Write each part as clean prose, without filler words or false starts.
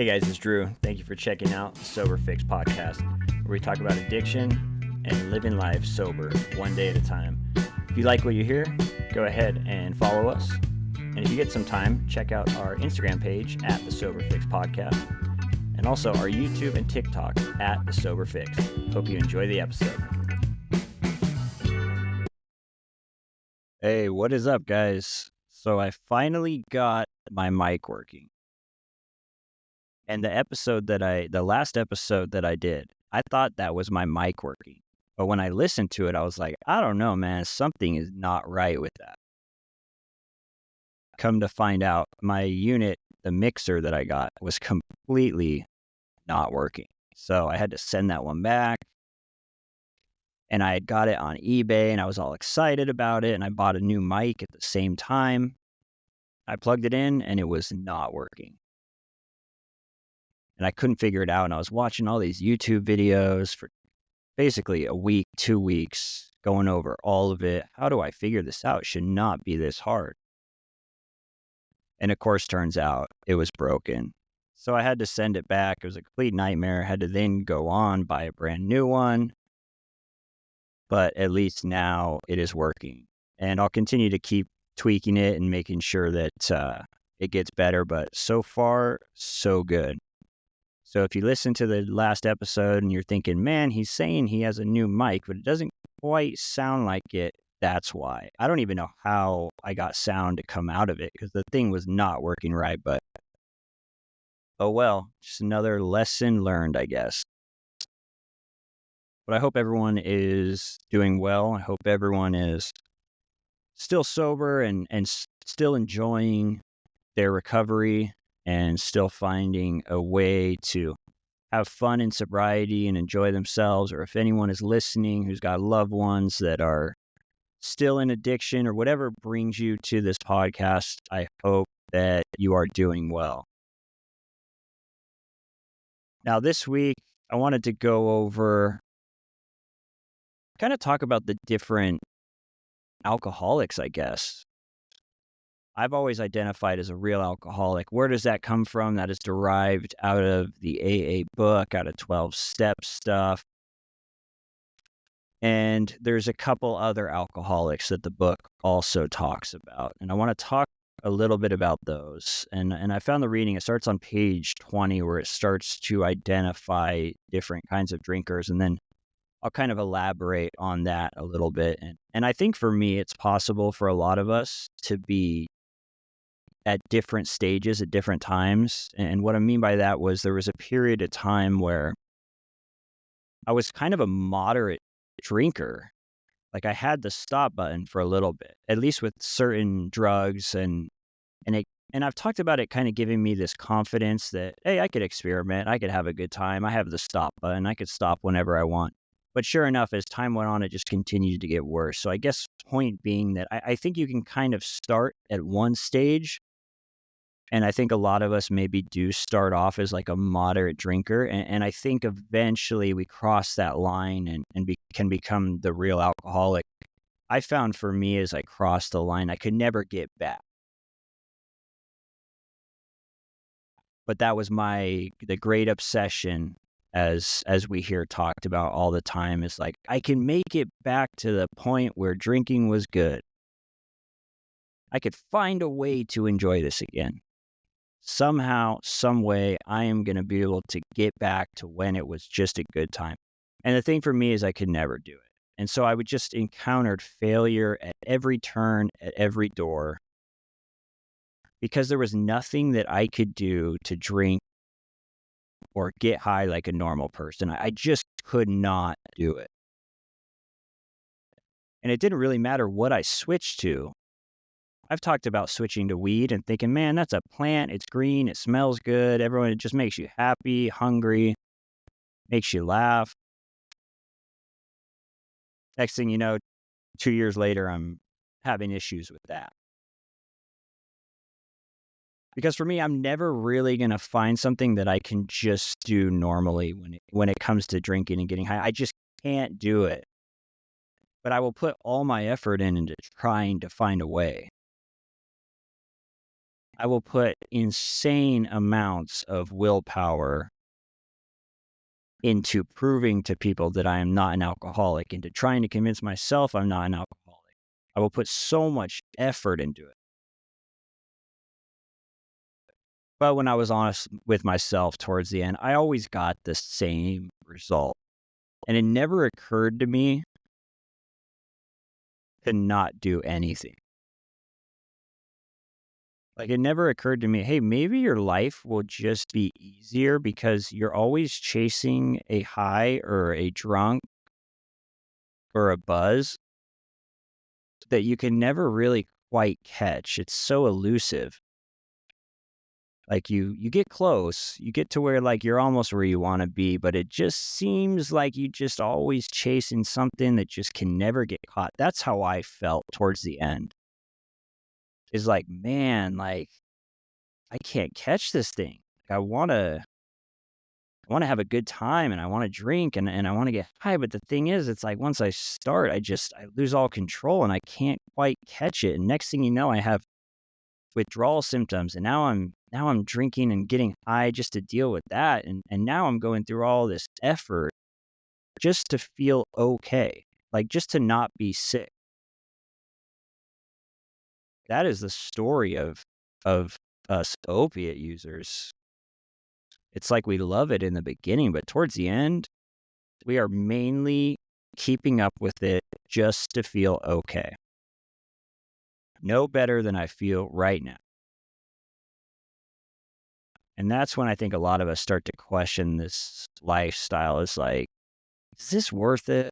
Hey guys, it's Drew. Thank you for checking out the Sober Fix podcast, where we talk about addiction and living life sober, one day at a time. If you like what you hear, go ahead and follow us. And if you get some time, check out our Instagram page at the Sober Fix podcast, and also our YouTube and TikTok at the Sober Fix. Hope you enjoy the episode. Hey, what is up, guys? So I finally got my mic working. And the last episode that I did, I thought that was my mic working. But when I listened to it, I was like, I don't know, man, something is not right with that. Come to find out, my unit, the mixer that I got, was completely not working. So I had to send that one back. And I had got it on eBay and I was all excited about it. And I bought a new mic at the same time. I plugged it in and it was not working. And I couldn't figure it out. And I was watching all these YouTube videos for basically a week, 2 weeks, going over all of it. How do I figure this out? It should not be this hard. And of course, turns out it was broken. So I had to send it back. It was a complete nightmare. I had to then go on, buy a brand new one. But at least now it is working. And I'll continue to keep tweaking it and making sure that it gets better. But so far, so good. So if you listen to the last episode and you're thinking, man, he's saying he has a new mic, but it doesn't quite sound like it, that's why. I don't even know how I got sound to come out of it because the thing was not working right. But oh well, just another lesson learned, I guess. But I hope everyone is doing well. I hope everyone is still sober and still enjoying their recovery and still finding a way to have fun in sobriety and enjoy themselves. Or if anyone is listening who's got loved ones that are still in addiction or whatever brings you to this podcast, I hope that you are doing well. Now, this week, I wanted to go over, kind of talk about the different alcoholics, I guess. I've always identified as a real alcoholic. Where does that come from? That is derived out of the AA book, out of 12-step stuff. And there's a couple other alcoholics that the book also talks about. And I want to talk a little bit about those. And I found the reading, it starts on page 20 where it starts to identify different kinds of drinkers. And then I'll kind of elaborate on that a little bit. And I think for me, it's possible for a lot of us to be at different stages at different times. And what I mean by that was there was a period of time where I was kind of a moderate drinker. Like I had the stop button for a little bit, at least with certain drugs. And I've talked about it kind of giving me this confidence that, hey, I could experiment. I could have a good time. I have the stop button. I could stop whenever I want. But sure enough, as time went on, it just continued to get worse. So I guess point being that I think you can kind of start at one stage. And I think a lot of us maybe do start off as like a moderate drinker. And I think eventually we cross that line and can become the real alcoholic. I found for me as I crossed the line, I could never get back. But that was the great obsession as we hear talked about all the time is like, I can make it back to the point where drinking was good. I could find a way to enjoy this again. Somehow, some way, I am going to be able to get back to when it was just a good time. And the thing for me is I could never do it. And so I would just encountered failure at every turn, at every door, because there was nothing that I could do to drink or get high like a normal person. I just could not do it. And it didn't really matter what I switched to. I've talked about switching to weed and thinking, man, that's a plant. It's green. It smells good. It just makes you happy, hungry, makes you laugh. Next thing you know, 2 years later, I'm having issues with that. Because for me, I'm never really going to find something that I can just do normally when it comes to drinking and getting high. I just can't do it. But I will put all my effort into trying to find a way. I will put insane amounts of willpower into proving to people that I am not an alcoholic, into trying to convince myself I'm not an alcoholic. I will put so much effort into it. But when I was honest with myself towards the end, I always got the same result. And it never occurred to me to not do anything. Like, it never occurred to me, hey, maybe your life will just be easier because you're always chasing a high or a drunk or a buzz that you can never really quite catch. It's so elusive. Like you get close, you get to where like you're almost where you want to be, but it just seems like you just always chasing something that just can never get caught. That's how I felt towards the end. Is like, man, like I can't catch this thing. Like, I want to have a good time and I want to drink and I want to get high. But the thing is, it's like once I start, I lose all control and I can't quite catch it. And next thing you know, I have withdrawal symptoms and now I'm drinking and getting high just to deal with that. And now I'm going through all this effort just to feel okay, like just to not be sick. That is the story of us opiate users. It's like we love it in the beginning, but towards the end, we are mainly keeping up with it just to feel okay. No better than I feel right now. And that's when I think a lot of us start to question this lifestyle. Is like, is this worth it?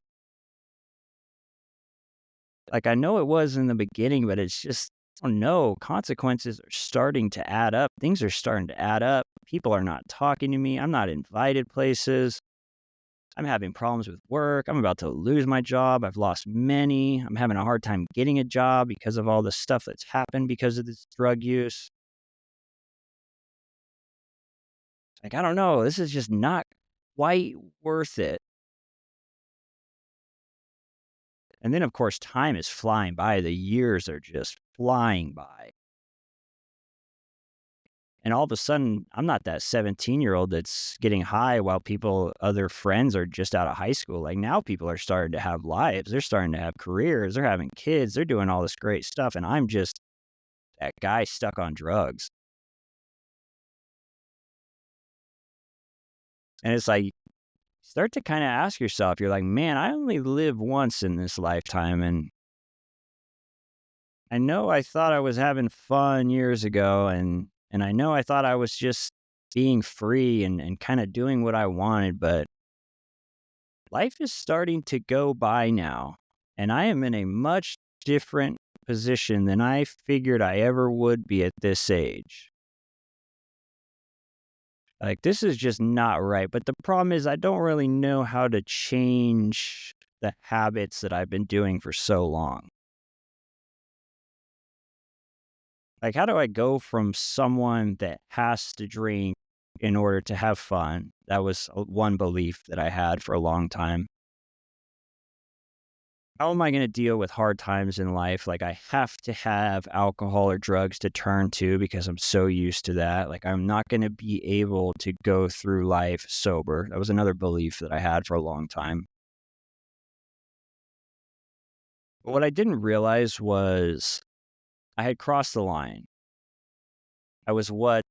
Like, I know it was in the beginning, but it's just, oh no, consequences are starting to add up. Things are starting to add up. People are not talking to me. I'm not invited places. I'm having problems with work. I'm about to lose my job. I've lost many. I'm having a hard time getting a job because of all the stuff that's happened because of this drug use. Like, I don't know. This is just not quite worth it. And then, of course, time is flying by. The years are just flying by. And all of a sudden, I'm not that 17-year-old that's getting high while other friends are just out of high school. Like now people are starting to have lives. They're starting to have careers. They're having kids. They're doing all this great stuff. And I'm just that guy stuck on drugs. And it's like, start to kind of ask yourself, you're like, man, I only live once in this lifetime. And I know I thought I was having fun years ago. And I know I thought I was just being free and kind of doing what I wanted, but life is starting to go by now, and I am in a much different position than I figured I ever would be at this age. Like, this is just not right. But the problem is, I don't really know how to change the habits that I've been doing for so long. Like, how do I go from someone that has to drink in order to have fun? That was one belief that I had for a long time. How am I going to deal with hard times in life? Like, I have to have alcohol or drugs to turn to because I'm so used to that. Like, I'm not going to be able to go through life sober. That was another belief that I had for a long time. But what I didn't realize was I had crossed the line. I was what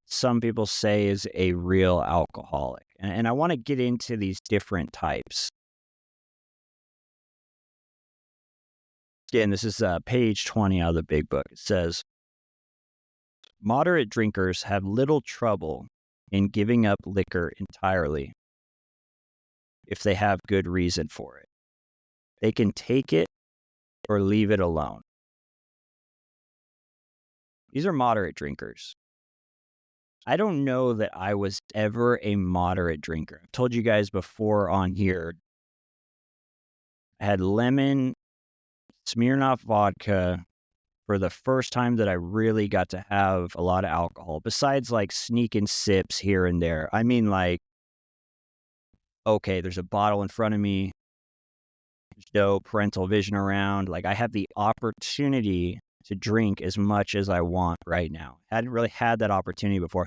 some people say is a real alcoholic. And I want to get into these different types. Again, this is page 20 out of the big book. It says, moderate drinkers have little trouble in giving up liquor entirely if they have good reason for it. They can take it or leave it alone. These are moderate drinkers. I don't know that I was ever a moderate drinker. I've told you guys before on here, I had lemon Smirnoff vodka for the first time that I really got to have a lot of alcohol, besides like sneaking sips here and there. I mean, like, okay, there's a bottle in front of me. There's no parental vision around. Like, I have the opportunity to drink as much as I want right now. I hadn't really had that opportunity before.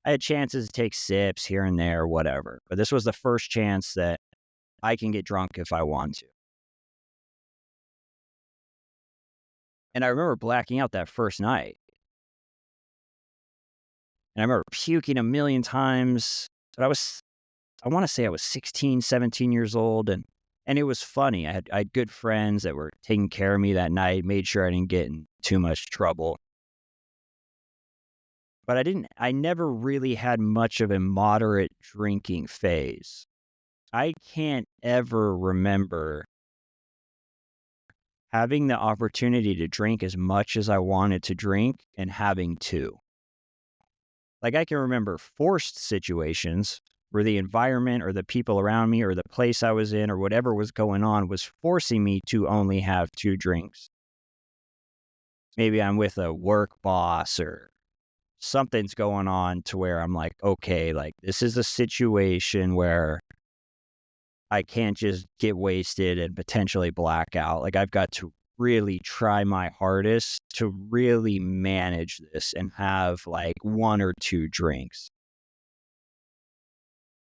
I had chances to take sips here and there, whatever. But this was the first chance that I can get drunk if I want to. And I remember blacking out that first night. And I remember puking a million times. But I want to say I was 16, 17 years old. And it was funny. I had good friends that were taking care of me that night, made sure I didn't get in too much trouble. But I never really had much of a moderate drinking phase. I can't ever remember having the opportunity to drink as much as I wanted to drink and having to. Like, I can remember forced situations where the environment or the people around me or the place I was in or whatever was going on was forcing me to only have 2 drinks. Maybe I'm with a work boss or something's going on to where I'm like, okay, like this is a situation where I can't just get wasted and potentially black out. Like, I've got to really try my hardest to really manage this and have like 1 or 2 drinks.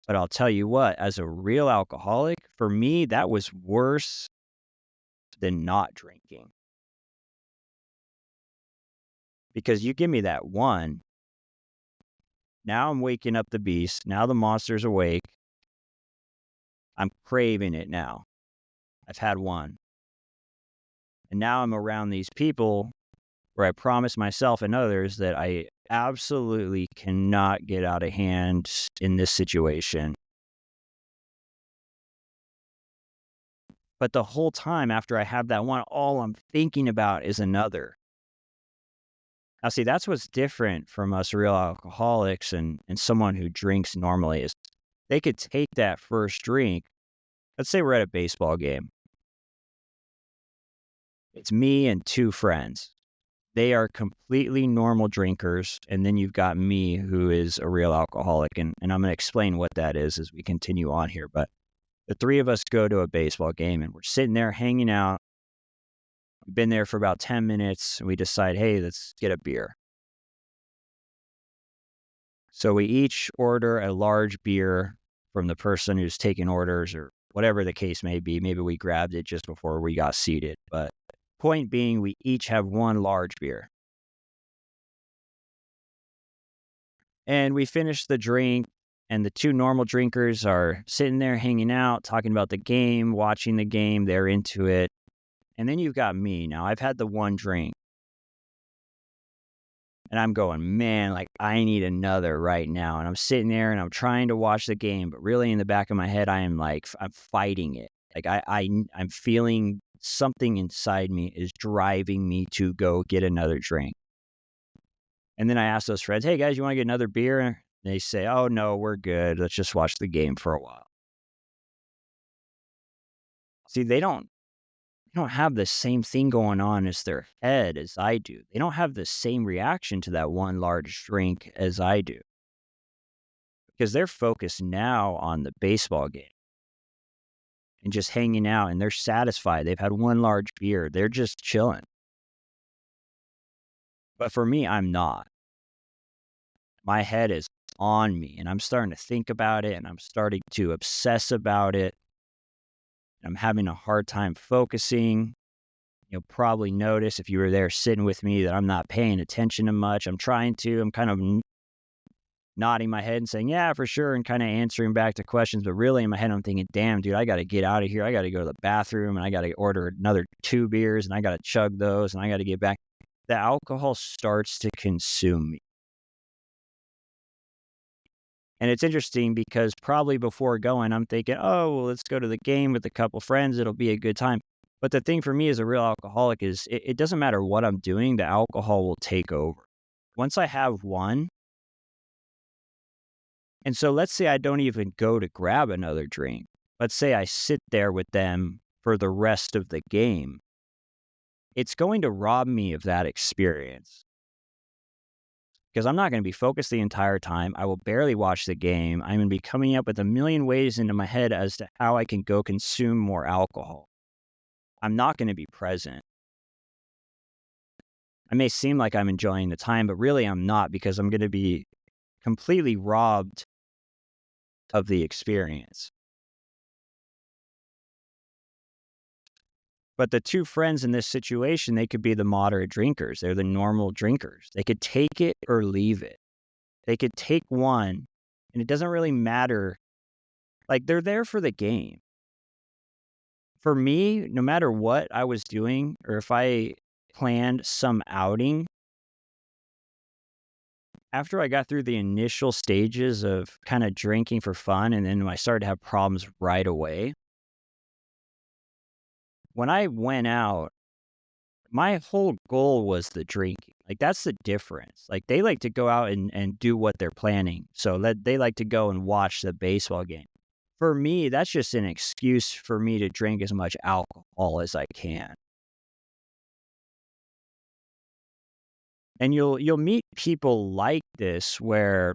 But I'll tell you what, as a real alcoholic, for me, that was worse than not drinking. Because you give me that one, now I'm waking up the beast. Now the monster's awake. I'm craving it now. I've had one. And now I'm around these people where I promise myself and others that I absolutely cannot get out of hand in this situation. But the whole time after I have that one, all I'm thinking about is another. Now, see, that's what's different from us real alcoholics and someone who drinks normally is they could take that first drink. Let's say we're at a baseball game. It's me and 2 friends. They are completely normal drinkers. And then you've got me who is a real alcoholic. And I'm going to explain what that is as we continue on here. But the 3 of us go to a baseball game and we're sitting there hanging out. We've been there for about 10 minutes and we decide, hey, let's get a beer. So we each order a large beer from the person who's taking orders or whatever the case may be. Maybe we grabbed it just before we got seated. But point being, we each have 1 large beer. And we finish the drink, and the 2 normal drinkers are sitting there hanging out, talking about the game, watching the game. They're into it. And then you've got me. Now, I've had the 1 drink. And I'm going, man, like I need another right now. And I'm sitting there and I'm trying to watch the game, but really in the back of my head, I am like, I'm fighting it. Like I'm feeling something inside me is driving me to go get another drink. And then I ask those friends, hey guys, you want to get another beer? And they say, oh no, we're good. Let's just watch the game for a while. See, they don't have the same thing going on as their head as I do. They don't have the same reaction to that 1 large drink as I do. Because they're focused now on the baseball game and just hanging out, and they're satisfied. They've had 1 large beer. They're just chilling. But for me, I'm not. My head is on me, and I'm starting to think about it, and I'm starting to obsess about it. I'm having a hard time focusing. You'll probably notice if you were there sitting with me that I'm not paying attention to much. I'm trying to. I'm kind of nodding my head and saying, yeah, for sure, and kind of answering back to questions. But really in my head, I'm thinking, damn, dude, I got to get out of here. I got to go to the bathroom and I got to order another 2 beers and I got to chug those and I got to get back. The alcohol starts to consume me. And it's interesting because probably before going, I'm thinking, oh, well, let's go to the game with a couple friends. It'll be a good time. But the thing for me as a real alcoholic is it doesn't matter what I'm doing. The alcohol will take over. Once I have one, and so let's say I don't even go to grab another drink. Let's say I sit there with them for the rest of the game. It's going to rob me of that experience because I'm not going to be focused the entire time. I will barely watch the game. I'm going to be coming up with a million ways into my head as to how I can go consume more alcohol. I'm not going to be present. I may seem like I'm enjoying the time, but really I'm not because I'm going to be completely robbed of the experience. But the two friends in this situation, they could be the moderate drinkers. They're the normal drinkers. They could take it or leave it. They could take one, and it doesn't really matter. Like, they're there for the game. For me, no matter what I was doing, or if I planned some outing, after I got through the initial stages of kind of drinking for fun, and then I started to have problems right away, when I went out, my whole goal was the drinking. Like, that's the difference. Like, they like to go out and do what they're planning. So they like to go and watch the baseball game. For me, that's just an excuse for me to drink as much alcohol as I can. And you'll meet people like this where,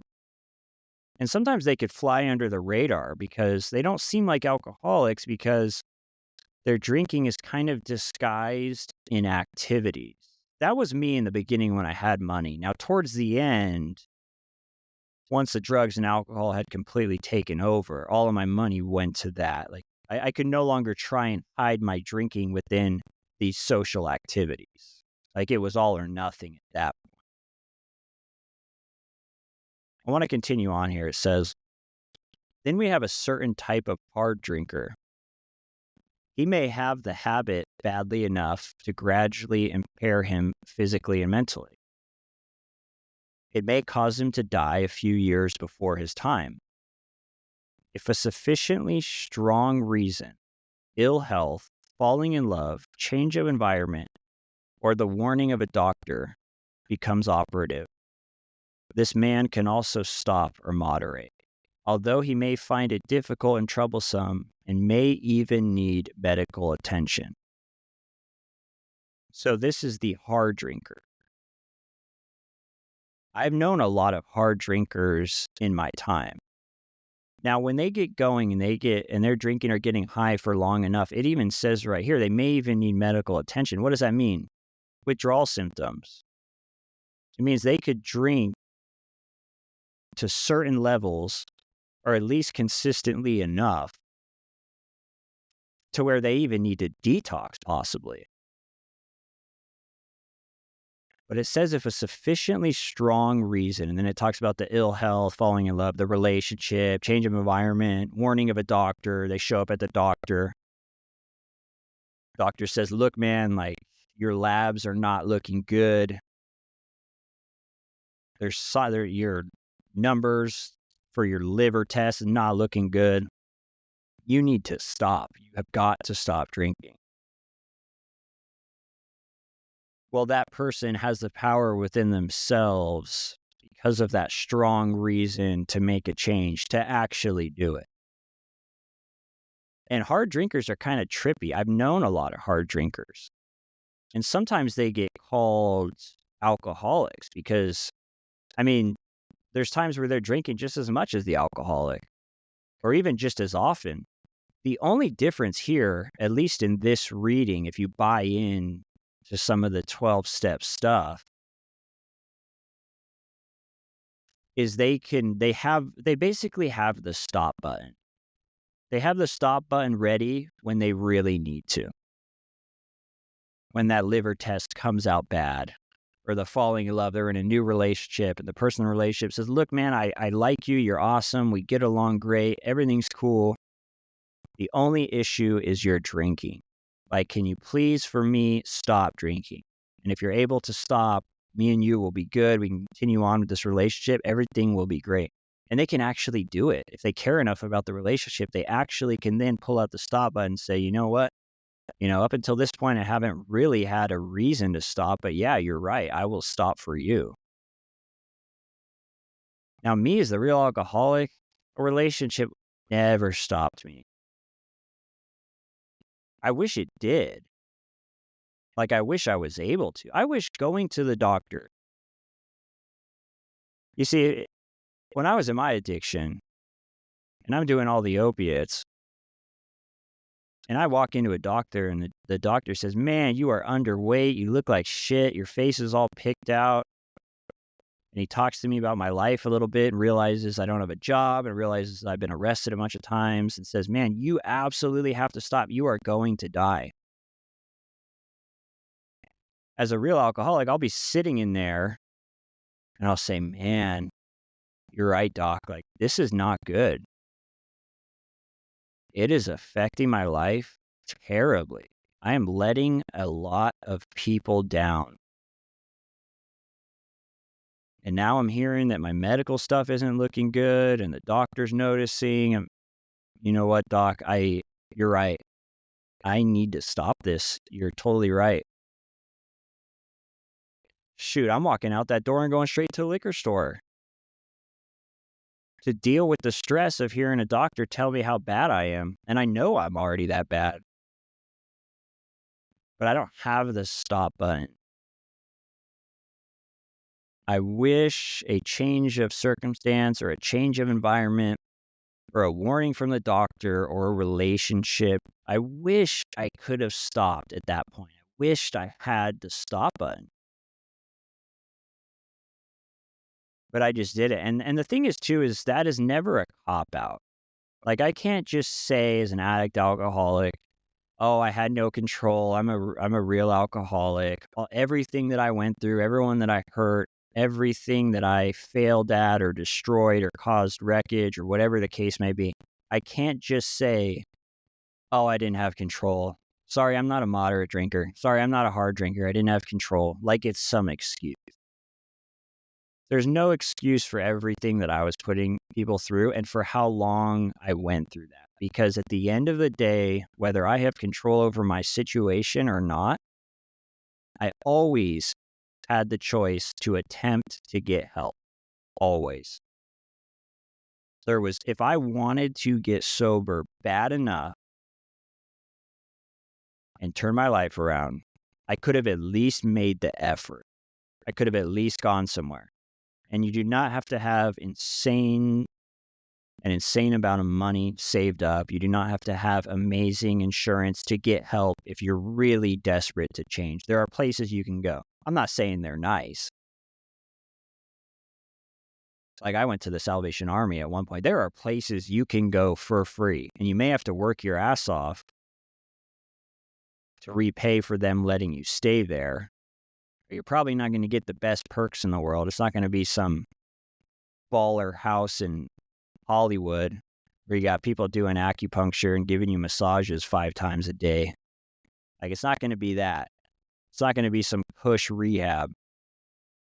and sometimes they could fly under the radar because they don't seem like alcoholics because their drinking is kind of disguised in activities. That was me in the beginning when I had money. Now, towards the end, once the drugs and alcohol had completely taken over, all of my money went to that. Like, I could no longer try and hide my drinking within these social activities. Like, it was all or nothing at that point. I want to continue on here. It says, then we have a certain type of hard drinker. He may have the habit badly enough to gradually impair him physically and mentally. It may cause him to die a few years before his time. If a sufficiently strong reason, ill health, falling in love, change of environment, or the warning of a doctor becomes operative, this man can also stop or moderate, although he may find it difficult and troublesome and may even need medical attention. So this is the hard drinker. I've known a lot of hard drinkers in my time. Now, when they get going and they're drinking or getting high for long enough, it even says right here, they may even need medical attention. What does that mean? Withdrawal symptoms. It means they could drink to certain levels, or at least consistently enough, to where they even need to detox, possibly. But it says if a sufficiently strong reason, and then it talks about the ill health, falling in love, the relationship, change of environment, warning of a doctor. They show up at the doctor. Doctor says, look, man, like, your labs are not looking good. Your numbers for your liver test is not looking good. You need to stop. You have got to stop drinking. Well, that person has the power within themselves because of that strong reason to make a change, to actually do it. And hard drinkers are kind of trippy. I've known a lot of hard drinkers. And sometimes they get called alcoholics because, I mean, there's times where they're drinking just as much as the alcoholic, or even just as often. The only difference here, at least in this reading, if you buy in to some of the 12-step stuff, is they basically have the stop button. They have the stop button ready when they really need to. When that liver test comes out bad, or the falling in love, they're in a new relationship, and the person in the relationship says, look, man, I like you. You're awesome. We get along great. Everything's cool. The only issue is your drinking. Like, can you please, for me, stop drinking? And if you're able to stop, me and you will be good. We can continue on with this relationship. Everything will be great. And they can actually do it. If they care enough about the relationship, they actually can then pull out the stop button and say, you know what? Up until this point, I haven't really had a reason to stop. But yeah, you're right. I will stop for you. Now, me as the real alcoholic, a relationship never stopped me. I wish it did. Like, I wish I was able to. I wish going to the doctor. You see, when I was in my addiction and I'm doing all the opiates, And I walk into a doctor and the doctor says, "Man, you are underweight. You look like shit. Your face is all picked out." And he talks to me about my life a little bit and realizes I don't have a job and realizes I've been arrested a bunch of times and says, "Man, you absolutely have to stop. You are going to die." As a real alcoholic, I'll be sitting in there and I'll say, "Man, you're right, doc. Like, this is not good. It is affecting my life terribly. I am letting a lot of people down. And now I'm hearing that my medical stuff isn't looking good and the doctor's noticing. And you know what, doc? You're right. I need to stop this. You're totally right." Shoot, I'm walking out that door and going straight to the liquor store to deal with the stress of hearing a doctor tell me how bad I am. And I know I'm already that bad, but I don't have the stop button. I wish a change of circumstance or a change of environment or a warning from the doctor or a relationship. I wish I could have stopped at that point. I wished I had the stop button, but I just did it. And the thing is too, is that is never a cop out. Like, I can't just say as an addict alcoholic, "Oh, I had no control. I'm a real alcoholic. Everything that I went through, everyone that I hurt, everything that I failed at or destroyed or caused wreckage or whatever the case may be." I can't just say, "Oh, I didn't have control. Sorry, I'm not a moderate drinker. Sorry, I'm not a hard drinker. I didn't have control." Like it's some excuse. There's no excuse for everything that I was putting people through and for how long I went through that. Because at the end of the day, whether I have control over my situation or not, I always had the choice to attempt to get help. Always. If I wanted to get sober bad enough and turn my life around, I could have at least made the effort. I could have at least gone somewhere. And you do not have to have an insane amount of money saved up. You do not have to have amazing insurance to get help if you're really desperate to change. There are places you can go. I'm not saying they're nice. Like, I went to the Salvation Army at one point. There are places you can go for free, and you may have to work your ass off to repay for them letting you stay there. But you're probably not going to get the best perks in the world. It's not going to be some baller house in Hollywood where you got people doing acupuncture and giving you massages 5 times a day. Like, it's not going to be that. It's not going to be some push rehab.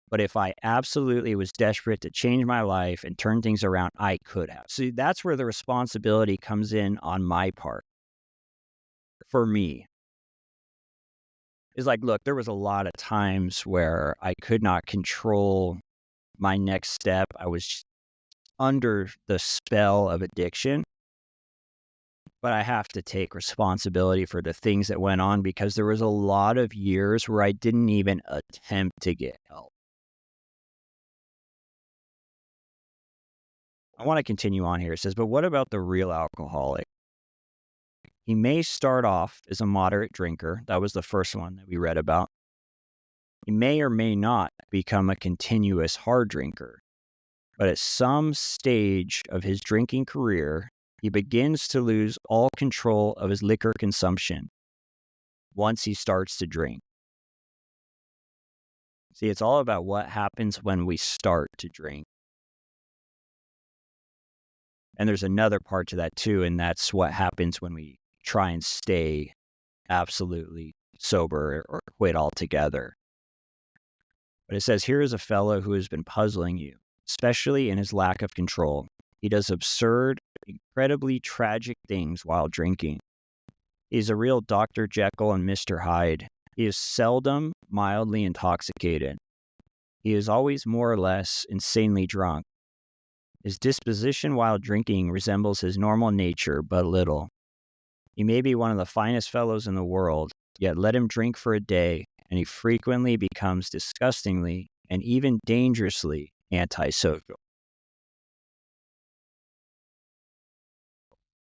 But if I absolutely was desperate to change my life and turn things around, I could have. See, that's where the responsibility comes in on my part. For me, is like, look, there was a lot of times where I could not control my next step. I was under the spell of addiction. But I have to take responsibility for the things that went on because there was a lot of years where I didn't even attempt to get help. I want to continue on here. It says, but what about the real alcoholic? He may start off as a moderate drinker. That was the first one that we read about. He may or may not become a continuous hard drinker. But at some stage of his drinking career, he begins to lose all control of his liquor consumption once he starts to drink. See, it's all about what happens when we start to drink. And there's another part to that too, and that's what happens when we try and stay absolutely sober or quit altogether. But it says, here is a fellow who has been puzzling you, especially in his lack of control. He does absurd, incredibly tragic things while drinking. He's a real Dr. Jekyll and Mr. Hyde. He is seldom mildly intoxicated. He is always more or less insanely drunk. His disposition while drinking resembles his normal nature but little. He may be one of the finest fellows in the world, yet let him drink for a day, and he frequently becomes disgustingly and even dangerously antisocial.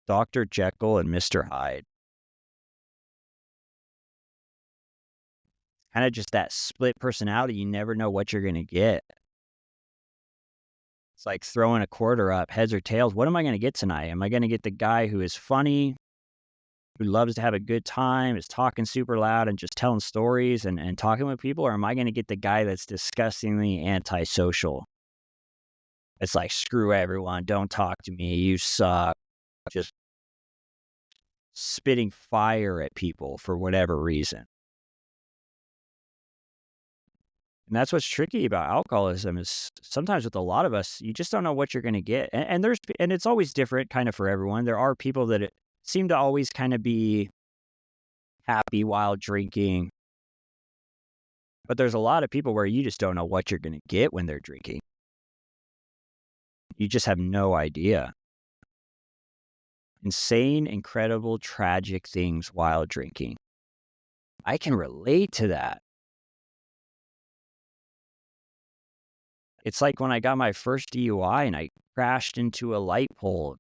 Dr. Jekyll and Mr. Hyde. Kinda just that split personality, you never know what you're gonna get. It's like throwing a quarter up, heads or tails. What am I gonna get tonight? Am I gonna get the guy who is funny, who loves to have a good time, is talking super loud and just telling stories and talking with people? Or am I gonna get the guy that's disgustingly antisocial? It's like, "Screw everyone, don't talk to me, you suck." Just spitting fire at people for whatever reason. And that's what's tricky about alcoholism is sometimes with a lot of us, you just don't know what you're gonna get. And it's always different kind of for everyone. There are people that seem to always kind of be happy while drinking, but there's a lot of people where you just don't know what you're gonna get when they're drinking. You just have no idea. Insane, incredible, tragic things while drinking. I can relate to that. It's like when I got my first DUI and I crashed into a light pole.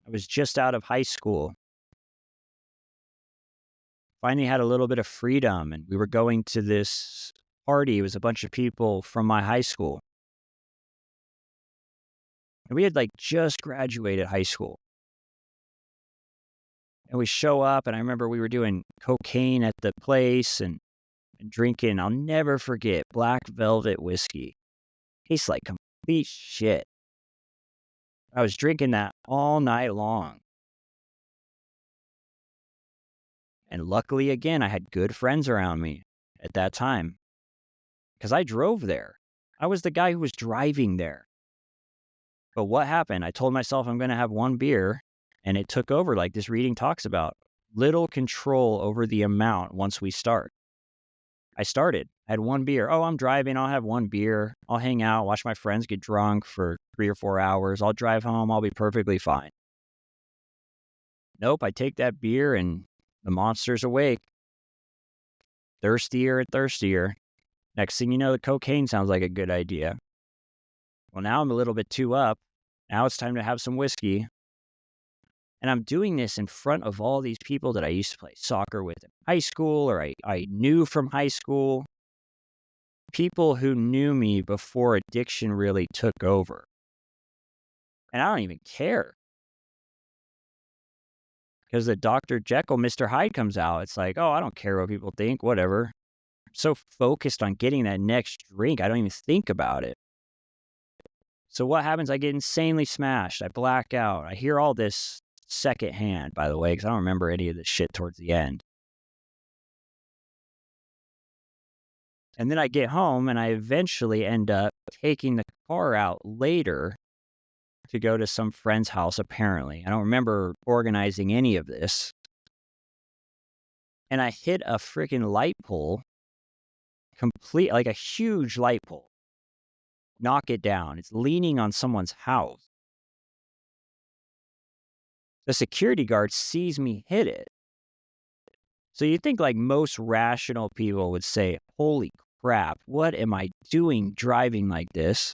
I was just out of high school. Finally had a little bit of freedom, and we were going to this party. It was a bunch of people from my high school. And we had like just graduated high school. And we show up, and I remember we were doing cocaine at the place and drinking. I'll never forget Black Velvet whiskey. Tastes like complete shit. I was drinking that all night long. And luckily, again, I had good friends around me at that time because I drove there. I was the guy who was driving there. But what happened? I told myself I'm going to have one beer, and it took over, like this reading talks about. Little control over the amount once we start. I started. I had one beer. Oh, I'm driving. I'll have one beer. I'll hang out, watch my friends get drunk for 3 or 4 hours. I'll drive home. I'll be perfectly fine. Nope, I take that beer and the monster's awake. Thirstier and thirstier. Next thing you know, the cocaine sounds like a good idea. Well, now I'm a little bit too up. Now it's time to have some whiskey. And I'm doing this in front of all these people that I used to play soccer with in high school, or I knew from high school. People who knew me before addiction really took over. And I don't even care. Because the Dr. Jekyll, Mr. Hyde comes out. It's like, oh, I don't care what people think, whatever. I'm so focused on getting that next drink, I don't even think about it. So what happens? I get insanely smashed. I black out. I hear all this secondhand, by the way, because I don't remember any of this shit towards the end. And then I get home and I eventually end up taking the car out later to go to some friend's house, apparently. I don't remember organizing any of this. And I hit a freaking light pole, like a huge light pole. Knock it down. It's leaning on someone's house. The security guard sees me hit it. So you think like most rational people would say, holy crap, what am I doing driving like this?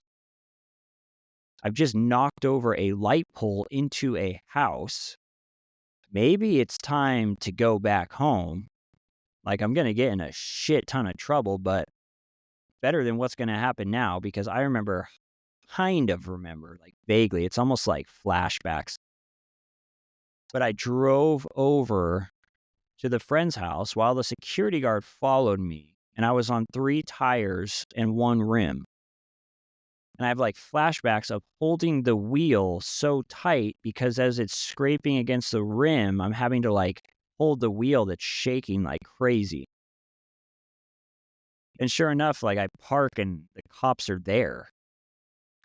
I've just knocked over a light pole into a house. Maybe it's time to go back home. Like I'm going to get in a shit ton of trouble, but better than what's going to happen now, because I kind of remember, like vaguely, it's almost like flashbacks. But I drove over to the friend's house while the security guard followed me, and I was on 3 tires and 1 rim. And I have like flashbacks of holding the wheel so tight because as it's scraping against the rim, I'm having to like hold the wheel that's shaking like crazy. And sure enough, like I park and the cops are there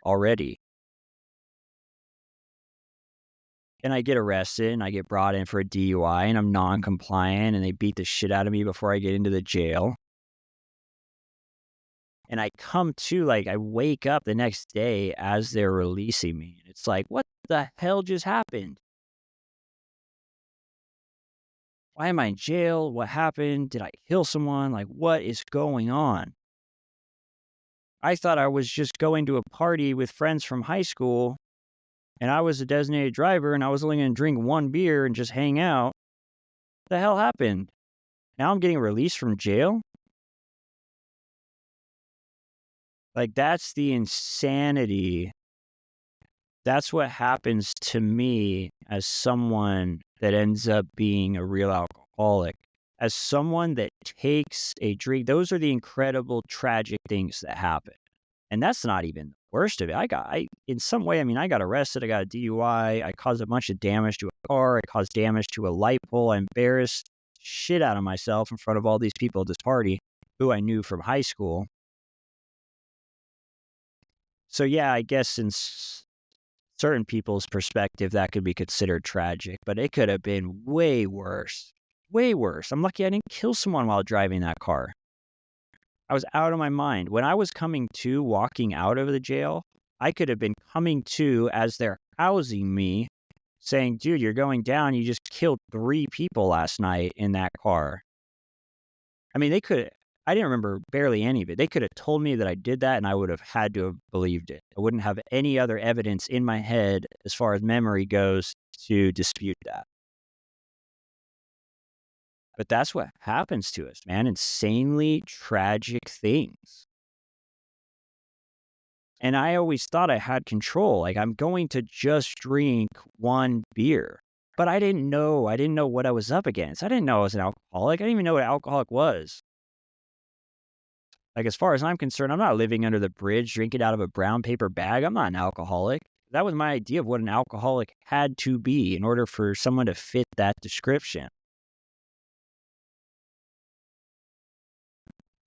already. And I get arrested and I get brought in for a DUI and I'm non-compliant and they beat the shit out of me before I get into the jail. And I come to, like, I wake up the next day as they're releasing me. And it's like, what the hell just happened? Why am I in jail? What happened? Did I kill someone? Like, what is going on? I thought I was just going to a party with friends from high school and I was a designated driver and I was only going to drink 1 beer and just hang out. What the hell happened? Now I'm getting released from jail? Like, that's the insanity. That's what happens to me as someone that ends up being a real alcoholic. As someone that takes a drink, those are the incredible, tragic things that happen. And that's not even the worst of it. In some way, I mean, I got arrested. I got a DUI. I caused a bunch of damage to a car. I caused damage to a light pole. I embarrassed shit out of myself in front of all these people at this party who I knew from high school. So, yeah, I guess certain people's perspective, that could be considered tragic, but it could have been way worse. Way worse. I'm lucky I didn't kill someone while driving that car. I was out of my mind. When I was coming to, walking out of the jail, I could have been coming to as they're housing me, saying, dude, you're going down. You just killed 3 people last night in that car. I mean, I didn't remember barely any of it. They could have told me that I did that and I would have had to have believed it. I wouldn't have any other evidence in my head as far as memory goes to dispute that. But that's what happens to us, man. Insanely tragic things. And I always thought I had control. Like, I'm going to just drink 1 beer. But I didn't know. I didn't know what I was up against. I didn't know I was an alcoholic. I didn't even know what an alcoholic was. Like, as far as I'm concerned, I'm not living under the bridge, drinking out of a brown paper bag. I'm not an alcoholic. That was my idea of what an alcoholic had to be in order for someone to fit that description.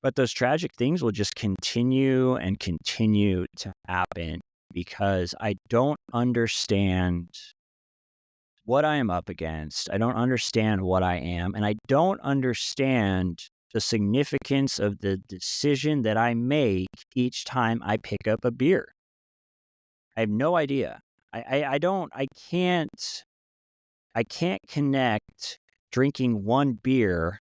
But those tragic things will just continue and continue to happen because I don't understand what I am up against. I don't understand what I am, and I don't understand the significance of the decision that I make each time I pick up a beer. I have no idea. I can't connect drinking 1 beer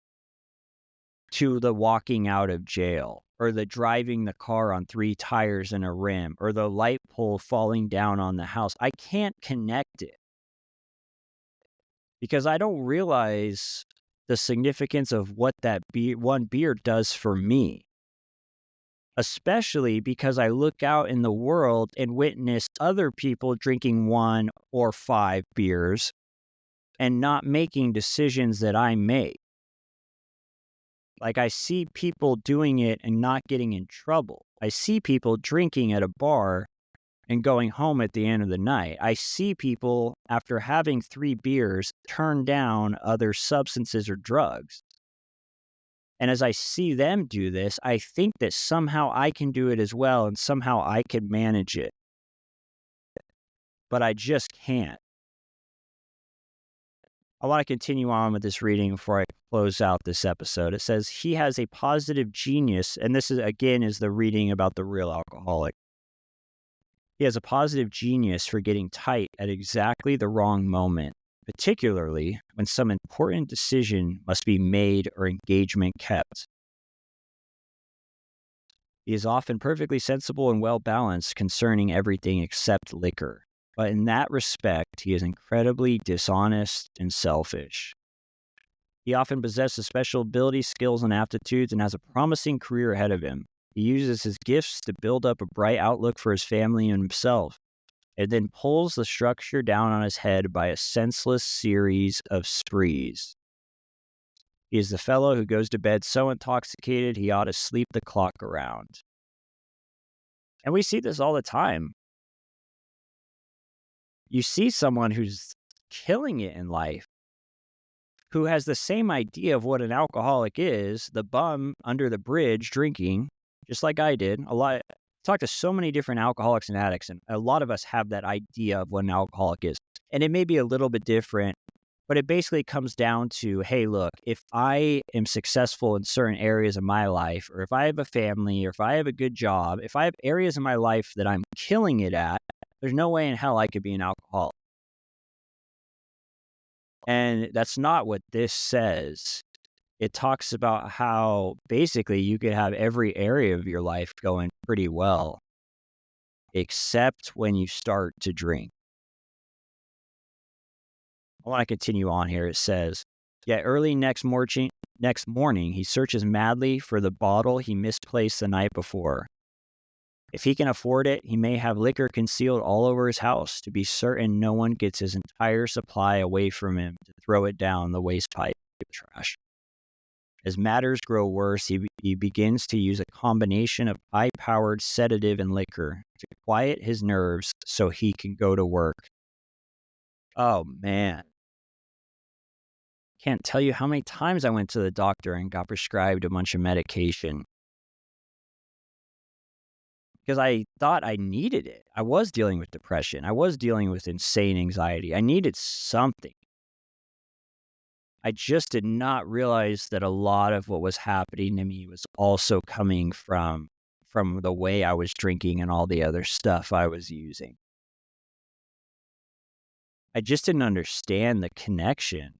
to the walking out of jail or the driving the car on 3 tires and a rim or the light pole falling down on the house. I can't connect it because I don't realize the significance of what that 1 beer does for me, especially because I look out in the world and witness other people drinking 1 or 5 beers and not making decisions that I make. Like, I see people doing it and not getting in trouble. I see people drinking at a bar and going home at the end of the night. I see people, after having 3 beers, turn down other substances or drugs. And as I see them do this, I think that somehow I can do it as well and somehow I can manage it. But I just can't. I want to continue on with this reading before I close out this episode. It says, he has a positive genius, and this is, again, is the reading about the real alcoholic. He has a positive genius for getting tight at exactly the wrong moment, particularly when some important decision must be made or engagement kept. He is often perfectly sensible and well-balanced concerning everything except liquor. But in that respect, he is incredibly dishonest and selfish. He often possesses special abilities, skills, and aptitudes and has a promising career ahead of him. He uses his gifts to build up a bright outlook for his family and himself, and then pulls the structure down on his head by a senseless series of sprees. He is the fellow who goes to bed so intoxicated he ought to sleep the clock around. And we see this all the time. You see someone who's killing it in life, who has the same idea of what an alcoholic is, the bum under the bridge drinking, just like I did. Talk to so many different alcoholics and addicts, and a lot of us have that idea of what an alcoholic is. And it may be a little bit different, but it basically comes down to, hey, look, if I am successful in certain areas of my life, or if I have a family, or if I have a good job, if I have areas in my life that I'm killing it at, there's no way in hell I could be an alcoholic. And that's not what this says. It talks about how basically you could have every area of your life going pretty well, except when you start to drink. I want to continue on here. It says, yet early next morning, he searches madly for the bottle he misplaced the night before. If he can afford it, he may have liquor concealed all over his house to be certain no one gets his entire supply away from him to throw it down the waste pipe trash. As matters grow worse, he begins to use a combination of high-powered sedative and liquor to quiet his nerves so he can go to work. Oh, man. Can't tell you how many times I went to the doctor and got prescribed a bunch of medication because I thought I needed it. I was dealing with depression. I was dealing with insane anxiety. I needed something. I just did not realize that a lot of what was happening to me was also coming from the way I was drinking and all the other stuff I was using. I just didn't understand the connection.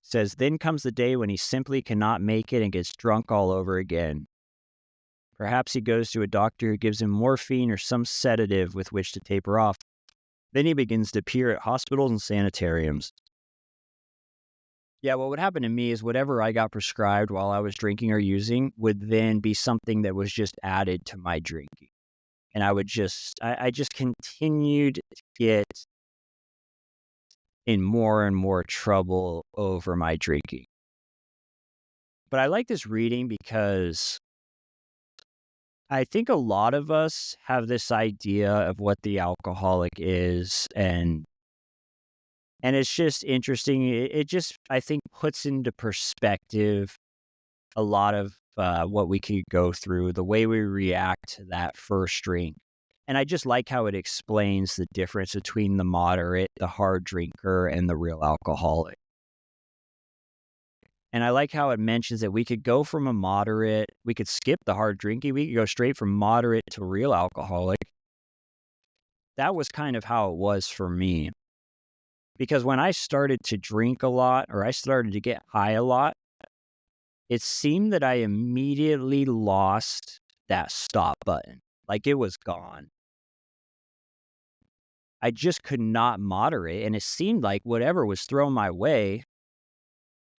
Says, then comes the day when he simply cannot make it and gets drunk all over again. Perhaps he goes to a doctor who gives him morphine or some sedative with which to taper off. Then he begins to appear at hospitals and sanitariums. Yeah, what would happen to me is whatever I got prescribed while I was drinking or using would then be something that was just added to my drinking. And I just continued to get in more and more trouble over my drinking. But I like this reading because I think a lot of us have this idea of what the alcoholic is, and it's just interesting. It just, I think, puts into perspective a lot of what we could go through, the way we react to that first drink. And I just like how it explains the difference between the moderate, the hard drinker, and the real alcoholic. And I like how it mentions that we could go from a moderate, we could skip the hard drinking, we could go straight from moderate to real alcoholic. That was kind of how it was for me. Because when I started to drink a lot, or I started to get high a lot, it seemed that I immediately lost that stop button. Like it was gone. I just could not moderate. And it seemed like whatever was thrown my way,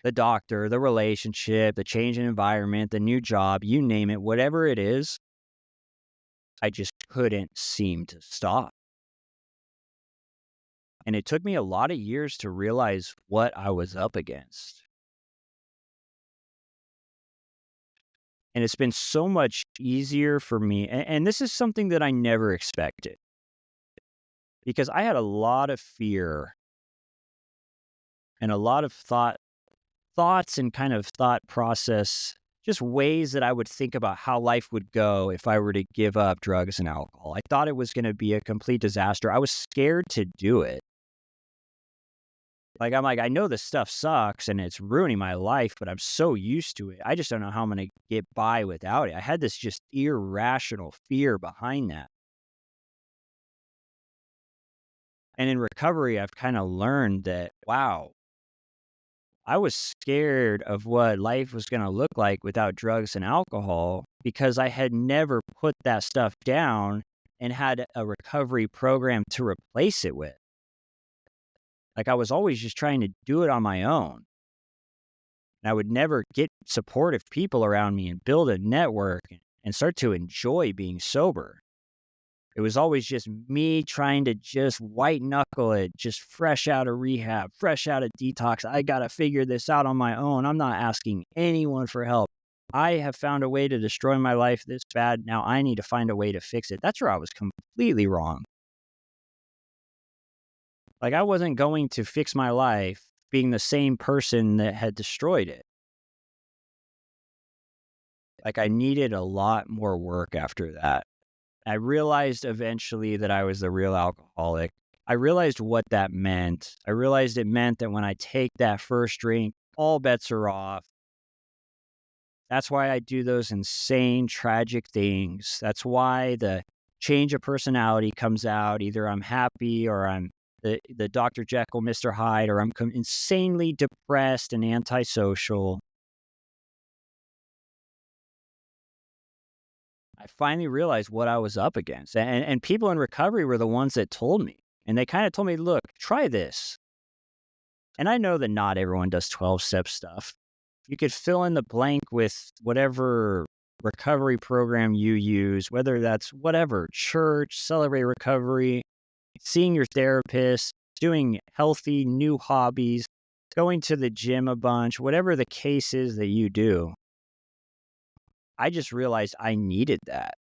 the doctor, the relationship, the change in environment, the new job, you name it, whatever it is, I just couldn't seem to stop. And it took me a lot of years to realize what I was up against. And it's been so much easier for me. And this is something that I never expected because I had a lot of fear and a lot of thoughts and kind of thought process, just ways that I would think about how life would go if I were to give up drugs and alcohol. I thought it was going to be a complete disaster. I was scared to do it. Like, I'm like, I know this stuff sucks and it's ruining my life, but I'm so used to it. I just don't know how I'm going to get by without it. I had this just irrational fear behind that. And in recovery, I've kind of learned that, wow, I was scared of what life was going to look like without drugs and alcohol because I had never put that stuff down and had a recovery program to replace it with. Like I was always just trying to do it on my own. And I would never get supportive people around me and build a network and start to enjoy being sober. It was always just me trying to just white knuckle it, just fresh out of rehab, fresh out of detox. I got to figure this out on my own. I'm not asking anyone for help. I have found a way to destroy my life this bad. Now I need to find a way to fix it. That's where I was completely wrong. Like I wasn't going to fix my life being the same person that had destroyed it. Like I needed a lot more work after that. I realized eventually that I was the real alcoholic. I realized what that meant. I realized it meant that when I take that first drink, all bets are off. That's why I do those insane, tragic things. That's why the change of personality comes out. Either I'm happy or I'm the Dr. Jekyll, Mr. Hyde, or I'm insanely depressed and antisocial. I finally realized what I was up against. And people in recovery were the ones that told me. And they kind of told me, look, try this. And I know that not everyone does 12-step stuff. You could fill in the blank with whatever recovery program you use, whether that's whatever, church, Celebrate Recovery, seeing your therapist, doing healthy new hobbies, going to the gym a bunch, whatever the case is that you do. I just realized I needed that.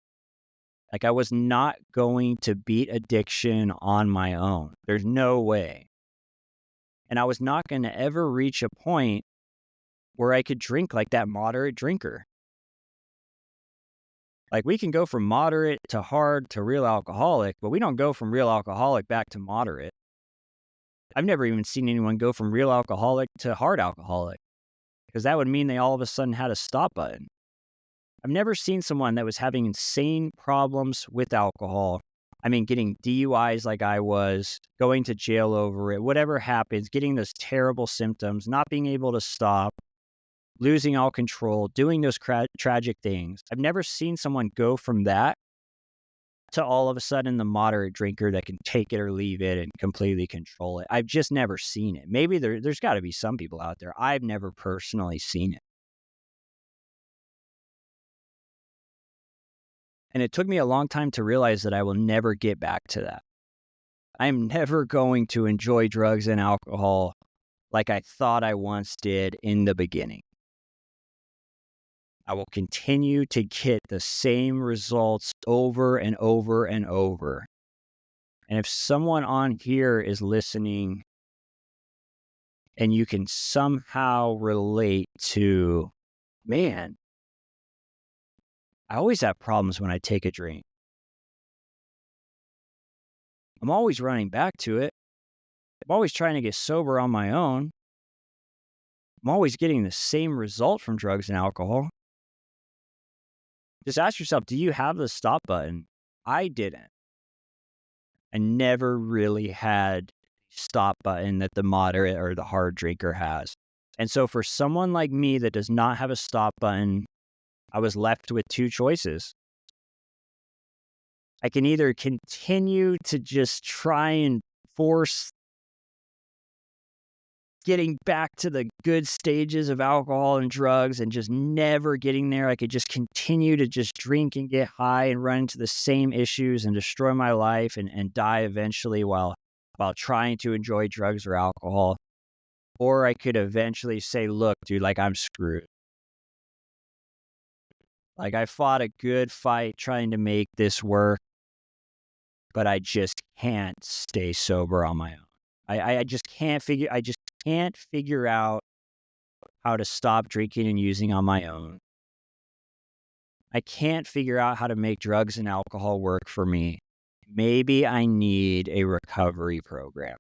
Like, I was not going to beat addiction on my own. There's no way. And I was not going to ever reach a point where I could drink like that moderate drinker. Like, we can go from moderate to hard to real alcoholic, but we don't go from real alcoholic back to moderate. I've never even seen anyone go from real alcoholic to hard alcoholic, because that would mean they all of a sudden had a stop button. I've never seen someone that was having insane problems with alcohol. I mean, getting DUIs like I was, going to jail over it, whatever happens, getting those terrible symptoms, not being able to stop, losing all control, doing those tragic things. I've never seen someone go from that to all of a sudden the moderate drinker that can take it or leave it and completely control it. I've just never seen it. Maybe there's got to be some people out there. I've never personally seen it. And it took me a long time to realize that I will never get back to that. I'm never going to enjoy drugs and alcohol like I thought I once did in the beginning. I will continue to get the same results over and over and over. And if someone on here is listening and you can somehow relate to, man, I always have problems when I take a drink. I'm always running back to it. I'm always trying to get sober on my own. I'm always getting the same result from drugs and alcohol. Just ask yourself, do you have the stop button? I didn't. I never really had stop button that the moderate or the hard drinker has. And so for someone like me that does not have a stop button, I was left with two choices. I can either continue to just try and force getting back to the good stages of alcohol and drugs and just never getting there. I could just continue to just drink and get high and run into the same issues and destroy my life and die eventually while trying to enjoy drugs or alcohol. Or I could eventually say, look, dude, like, I'm screwed. Like, I fought a good fight trying to make this work, but I just can't stay sober on my own. I just can't figure out how to stop drinking and using on my own. I can't figure out how to make drugs and alcohol work for me. Maybe I need a recovery program.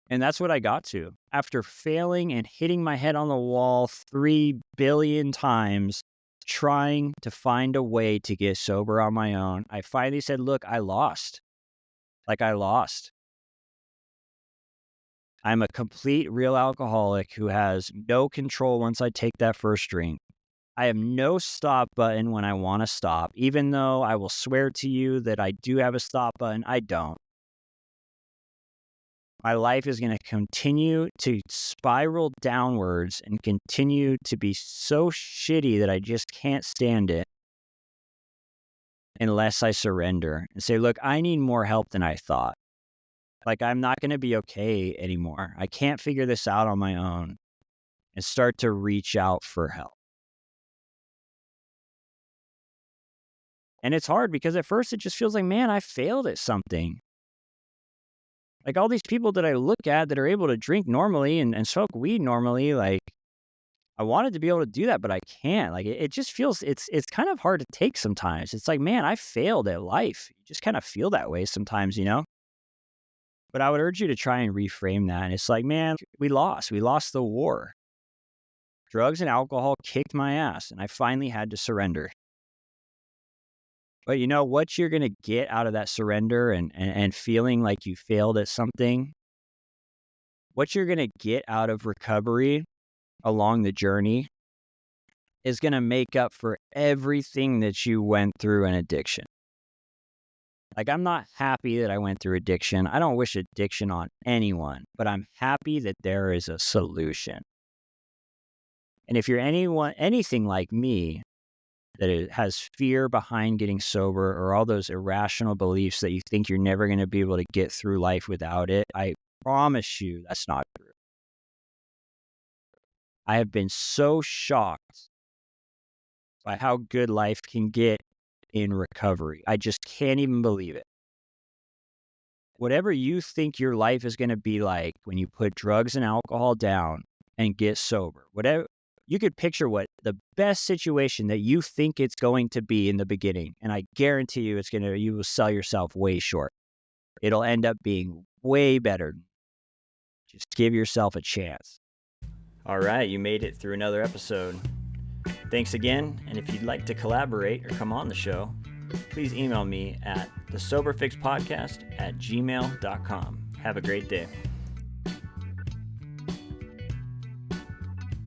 And that's what I got to. After failing and hitting my head on the wall 3 billion times, trying to find a way to get sober on my own, I finally said, look, I lost. Like, I lost. I'm a complete real alcoholic who has no control once I take that first drink. I have no stop button when I want to stop, even though I will swear to you that I do have a stop button. I don't. My life is going to continue to spiral downwards and continue to be so shitty that I just can't stand it unless I surrender and say, look, I need more help than I thought. Like, I'm not going to be okay anymore. I can't figure this out on my own, and start to reach out for help. And it's hard because at first it just feels like, man, I failed at something. Like, all these people that I look at that are able to drink normally and smoke weed normally, like, I wanted to be able to do that, but I can't. Like, it just feels, it's kind of hard to take sometimes. It's like, man, I failed at life. You just kind of feel that way sometimes, you know? But I would urge you to try and reframe that. And it's like, man, we lost the war. Drugs and alcohol kicked my ass, and I finally had to surrender. But you know what you're going to get out of that surrender and feeling like you failed at something? What you're going to get out of recovery along the journey is going to make up for everything that you went through in addiction. Like, I'm not happy that I went through addiction. I don't wish addiction on anyone, but I'm happy that there is a solution. And if you're anything like me, that it has fear behind getting sober, or all those irrational beliefs that you think you're never going to be able to get through life without it, I promise you that's not true. I have been so shocked by how good life can get in recovery. I just can't even believe it. Whatever you think your life is going to be like when you put drugs and alcohol down and get sober, whatever, you could picture what the best situation that you think it's going to be in the beginning, and I guarantee you you will sell yourself way short. It'll end up being way better. Just give yourself a chance. All right, you made it through another episode. Thanks again, and if you'd like to collaborate or come on the show, please email me at thesoberfixpodcast@gmail.com. Have a great day.